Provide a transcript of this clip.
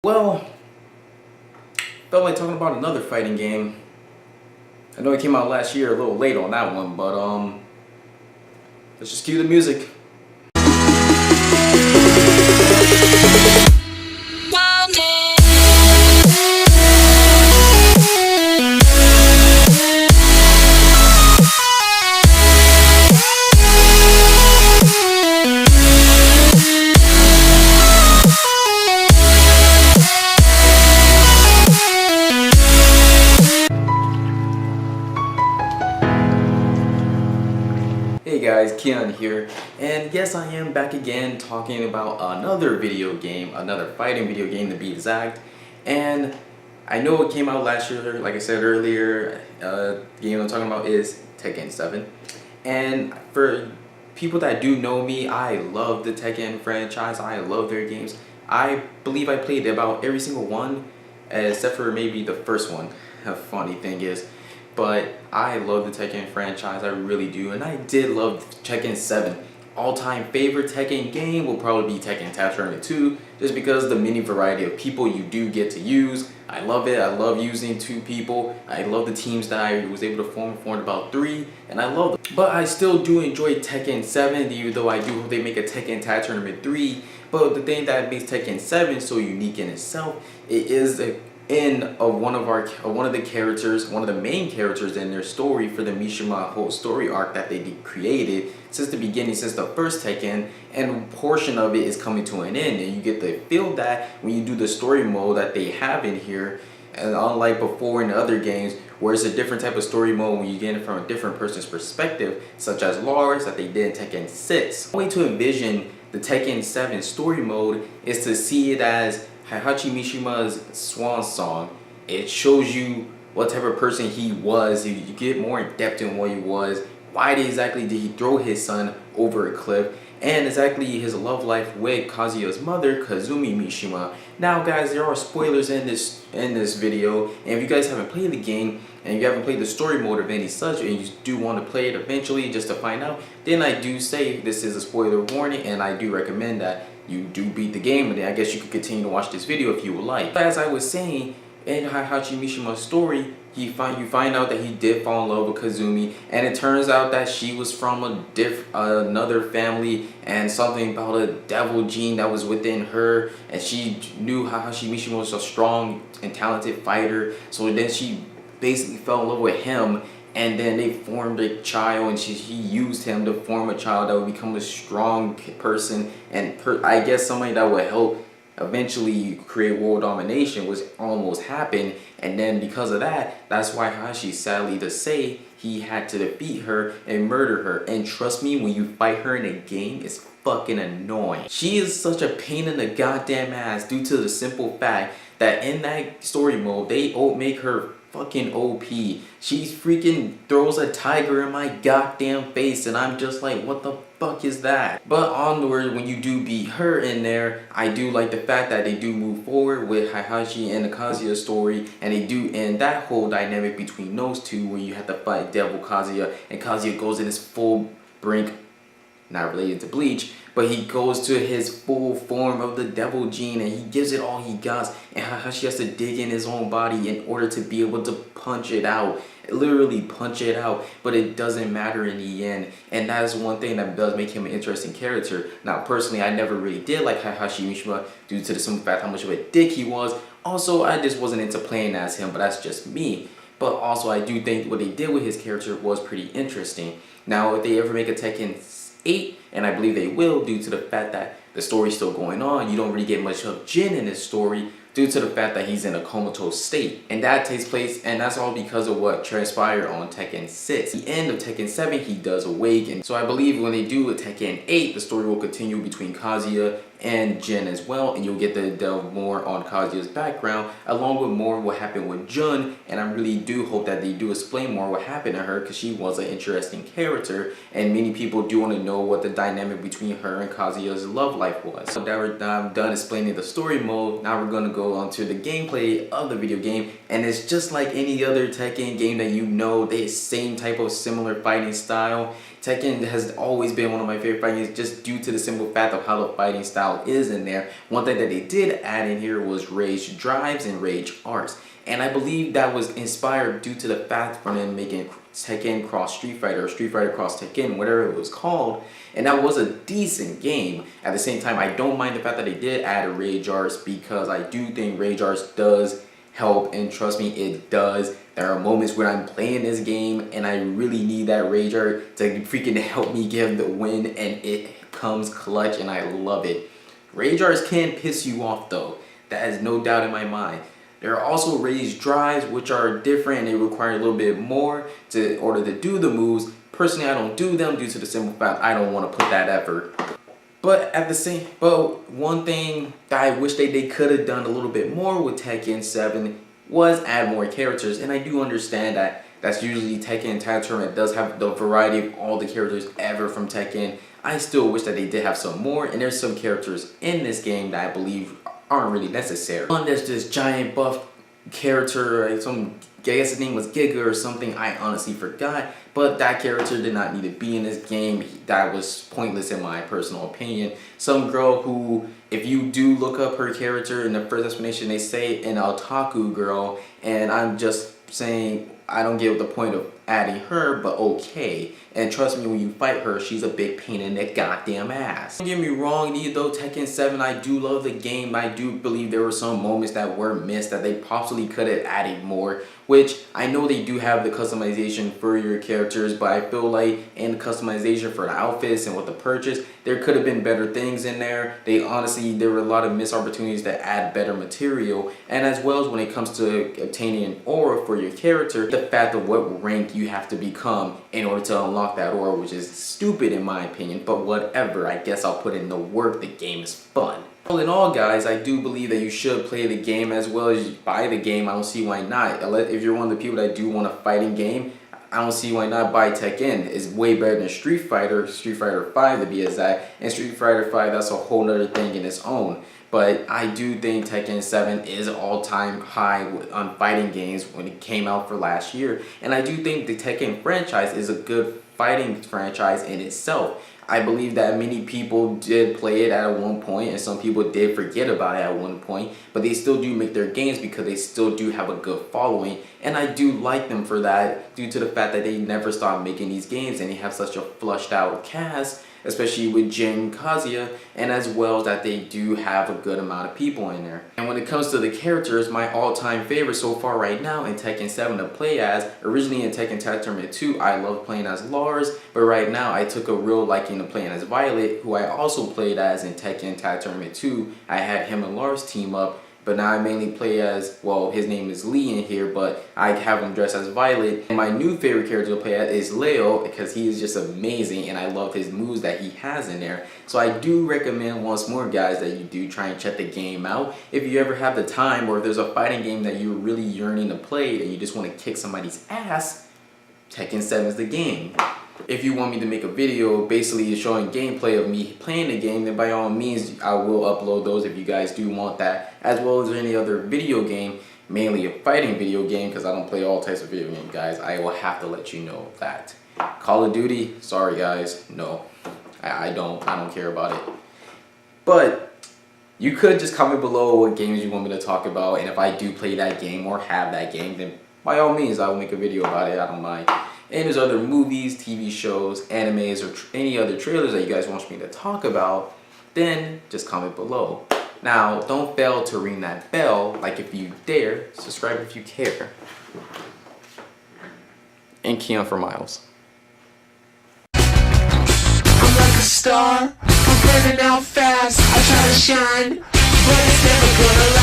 Well, felt like talking about another fighting game. I know it came out last year, a little late on that one, but let's just cue the music. Hey guys, Keon here, and yes, I am back again talking about another video game, another fighting video game to be exact. And I know it came out last year, like I said earlier. The game I'm talking about is Tekken 7. And for people that do know me, I love the Tekken franchise. I love their games. I believe I played about every single one, except for maybe the first one. A funny thing is. But I love the Tekken franchise, I really do, and I did love Tekken 7. All-time favorite Tekken game will probably be Tekken Tag Tournament 2, just because of the many variety of people you do get to use. I love it. I love using two people. I love the teams that I was able to formed about 3, and I love them. But I still do enjoy Tekken 7, even though I do hope they make a Tekken Tag Tournament 3. But the thing that makes Tekken 7 so unique in itself, it is the end of one of the characters, one of the main characters in their story for the Mishima whole story arc that they created since the beginning, since the first Tekken, and a portion of it is coming to an end, and you get to feel that when you do the story mode that they have in here. And unlike before in the other games, where it's a different type of story mode when you get it from a different person's perspective, such as Lars that they did in Tekken 6. The way to envision the Tekken 7 story mode is to see it as Heihachi Mishima's swan song. It shows you what type of person he was. You get more in depth in what he was. Why exactly did he throw his son over a cliff? And exactly his love life with Kazuya's mother, Kazumi Mishima. Now guys, there are spoilers in this video, and if you guys haven't played the game and you haven't played the story mode of any such, and you do want to play it eventually just to find out, then I do say this is a spoiler warning, and I do recommend that you do beat the game, and then I guess you could continue to watch this video if you would like. As I was saying, in Heihachi Mishima's story, you find out that he did fall in love with Kazumi, and it turns out that she was from another family, and something about a devil gene that was within her, and she knew Heihachi Mishima was a strong and talented fighter, so then she basically fell in love with him. And then they formed a child, and he used him to form a child that would become a strong person, and I guess somebody that would help eventually create world domination was almost happened. And then because of that, that's why Hashi, sadly to say, he had to defeat her and murder her. And trust me, when you fight her in a game, it's fucking annoying. She is such a pain in the goddamn ass due to the simple fact that in that story mode, they make her fucking OP. She freaking throws a tiger in my goddamn face, and I'm just like, what the fuck is that? But onward, when you do beat her in there, I do like the fact that they do move forward with Heihachi and the Kazuya story, and they do end that whole dynamic between those two where you have to fight Devil Kazuya, and Kazuya goes in his full brink, not related to Bleach, but he goes to his full form of the devil gene, and he gives it all he got, and Heihachi has to dig in his own body in order to be able to punch it out, literally punch it out, but it doesn't matter in the end. And that is one thing that does make him an interesting character. Now personally, I never really did like Heihachi Mishima due to the simple fact how much of a dick he was. Also, I just wasn't into playing as him, but that's just me. But also, I do think what they did with his character was pretty interesting. Now if they ever make a Tekken 8, and I believe they will, due to the fact that the story's still going on, you don't really get much of Jin in this story due to the fact that he's in a comatose state. And that takes place, and that's all because of what transpired on Tekken 6. At the end of Tekken 7, he does awake, and so I believe when they do a Tekken 8, the story will continue between Kazuya and Jin as well, and you'll get to delve more on Kazuya's background, along with more what happened with Jun. And I really do hope that they do explain more what happened to her, because she was an interesting character, and many people do want to know what the dynamic between her and Kazuya's love life was. So now I'm done explaining the story mode. Now we're going to go on to the gameplay of the video game, and it's just like any other Tekken game that you know, the same type of similar fighting style. Tekken has always been one of my favorite fighting games just due to the simple fact of how the fighting style is in there. One thing that they did add in here was rage drives and rage arts. And I believe that was inspired due to the fact from them making Tekken Cross Street Fighter or Street Fighter Cross Tekken, whatever it was called. And that was a decent game. At the same time, I don't mind the fact that they did add rage arts because I do think rage arts does help, and trust me, it does. There are moments where I'm playing this game and I really need that rage art to freaking help me give the win, and it comes clutch and I love it. Rage arts can piss you off though. That is no doubt in my mind. There are also rage drives, which are different and they require a little bit more in order to do the moves. Personally, I don't do them due to the simple fact I don't want to put that effort. But one thing that I wish they could have done a little bit more with Tekken 7 was add more characters. And I do understand that that's usually Tekken Tag Tournament does have the variety of all the characters ever from Tekken. I still wish that they did have some more, and there's some characters in this game that I believe aren't really necessary. One, there's this giant buff character, I guess his name was Giga or something, I honestly forgot, but that character did not need to be in this game. That was pointless in my personal opinion. Some girl who, if you do look up her character in the first explanation, they say an otaku girl, and I'm just saying I don't get the point of adding her, but okay. And trust me, when you fight her, she's a big pain in the goddamn ass. Don't get me wrong, even though Tekken 7, I do love the game, I do believe there were some moments that were missed that they possibly could have added more, which I know they do have the customization for your characters, but I feel like in customization for the outfits and with the purchase, there could have been better things in there. There were a lot of missed opportunities to add better material, and as well as when it comes to obtaining an aura for your character, the fact of what rank you have to become in order to unlock that aura, which is stupid in my opinion, but whatever, I guess I'll put in the work. The game is fun. All in all, guys, I do believe that you should play the game as well as buy the game. I don't see why not. If you're one of the people that do want a fighting game, I don't see why not buy Tekken. It's way better than Street Fighter 5 to be exact, and Street Fighter 5, that's a whole nother thing in its own. But I do think Tekken 7 is all-time high on fighting games when it came out for last year. And I do think the Tekken franchise is a good fighting franchise in itself. I believe that many people did play it at one point, and some people did forget about it at one point, but they still do make their games because they still do have a good following, and I do like them for that due to the fact that they never stop making these games and they have such a flushed out cast, especially with Jin Kazuya, and as well as that they do have a good amount of people in there. And when it comes to the characters, my all-time favorite so far right now in Tekken 7 to play as, originally in Tekken Tag Tournament 2, I loved playing as Lars, but right now I took a real liking to playing as Violet, who I also played as in Tekken Tag Tournament 2. I had him and Lars team up, but now I mainly play as, well, his name is Lee in here, but I have him dressed as Violet. And my new favorite character to play as is Leo, because he is just amazing and I love his moves that he has in there. So I do recommend once more, guys, that you do try and check the game out. If you ever have the time, or if there's a fighting game that you're really yearning to play and you just want to kick somebody's ass, Tekken 7 is the game. If you want me to make a video basically showing gameplay of me playing the game, then by all means I will upload those if you guys do want that, as well as any other video game, mainly a fighting video game, because I don't play all types of video games, guys. I will have to let you know that. Call of Duty, sorry guys, no, I don't care about it. But you could just comment below what games you want me to talk about, and if I do play that game or have that game, then by all means I will make a video about it. I don't mind. And there's other movies, TV shows, animes, or any other trailers that you guys want me to talk about, then just comment below. Now, don't fail to ring that bell, like if you dare, subscribe if you care. And key on for Miles. I'm like a star, I'm burning out fast. I try to shine, but it's never gonna last.